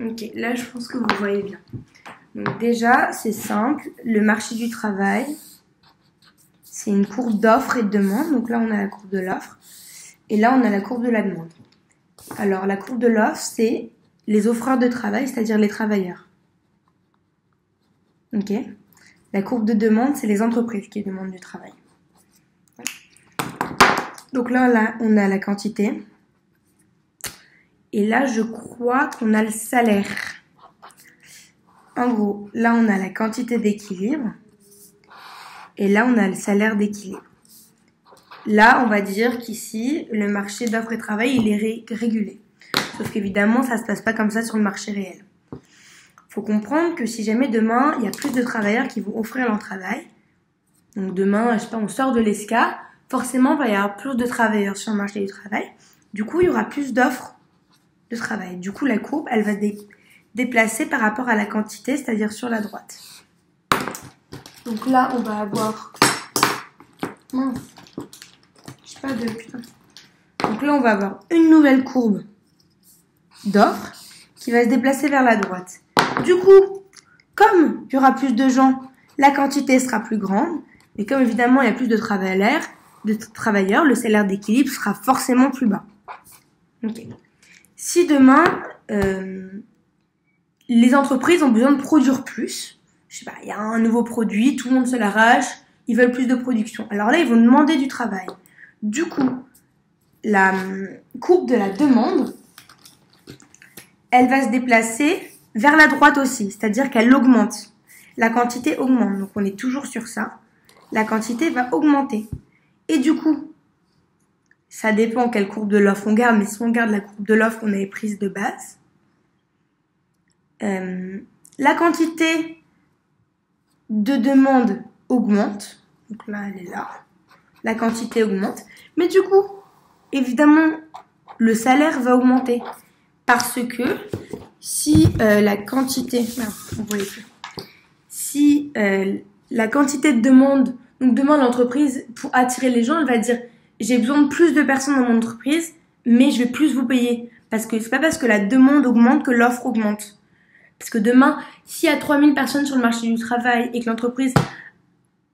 Ok, là je pense que vous voyez bien. Donc déjà, c'est simple, le marché du travail, c'est une courbe d'offre et de demande. Donc là, on a la courbe de l'offre et là, on a la courbe de la demande. Alors, la courbe de l'offre, c'est les offreurs de travail, c'est-à-dire les travailleurs. Ok. La courbe de demande, c'est les entreprises qui demandent du travail. Donc là, on a la quantité. Et là, je crois qu'on a le salaire. En gros, là, on a la quantité d'équilibre. Et là, on a le salaire d'équilibre. Là, on va dire qu'ici, le marché d'offres et travail, il est régulé. Sauf qu'évidemment, ça ne se passe pas comme ça sur le marché réel. Il faut comprendre que si jamais demain, il y a plus de travailleurs qui vont offrir leur travail, donc demain, je sais pas, on sort de l'ESCA, forcément, il va y avoir plus de travailleurs sur le marché du travail. Du coup, il y aura plus d'offres de travail. Du coup, la courbe, elle va déplacer par rapport à la quantité, c'est-à-dire sur la droite. Donc là, on va avoir... Mince. Je sais pas de... Putain. Donc là, on va avoir une nouvelle courbe d'offres qui va se déplacer vers la droite. Du coup, comme il y aura plus de gens, la quantité sera plus grande. Mais comme évidemment, il y a plus de travailleurs, le salaire d'équilibre sera forcément plus bas. Okay. Si demain, les entreprises ont besoin de produire plus, je sais pas, il y a un nouveau produit, tout le monde se l'arrache, ils veulent plus de production. Alors là, ils vont demander du travail. Du coup, la courbe de la demande, elle va se déplacer vers la droite aussi, c'est-à-dire qu'elle augmente. La quantité augmente, donc on est toujours sur ça. La quantité va augmenter. Et du coup, ça dépend quelle courbe de l'offre on garde, mais si on garde la courbe de l'offre qu'on avait prise de base, la quantité de demande augmente. Donc là, elle est là. La quantité augmente. Mais du coup, évidemment, le salaire va augmenter. Parce que si la quantité... Non, on voit plus. Si la quantité de demande... Donc demain, l'entreprise, pour attirer les gens, elle va dire « J'ai besoin de plus de personnes dans mon entreprise, mais je vais plus vous payer. » Parce que c'est pas parce que la demande augmente que l'offre augmente. Parce que demain, s'il y a 3000 personnes sur le marché du travail et que l'entreprise...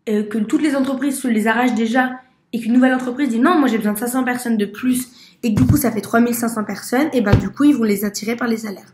que toutes les entreprises se les arrachent déjà et qu'une nouvelle entreprise dit « Non, moi j'ai besoin de 500 personnes de plus. » Et que du coup, ça fait 3500 personnes, et ben du coup, ils vont les attirer par les salaires.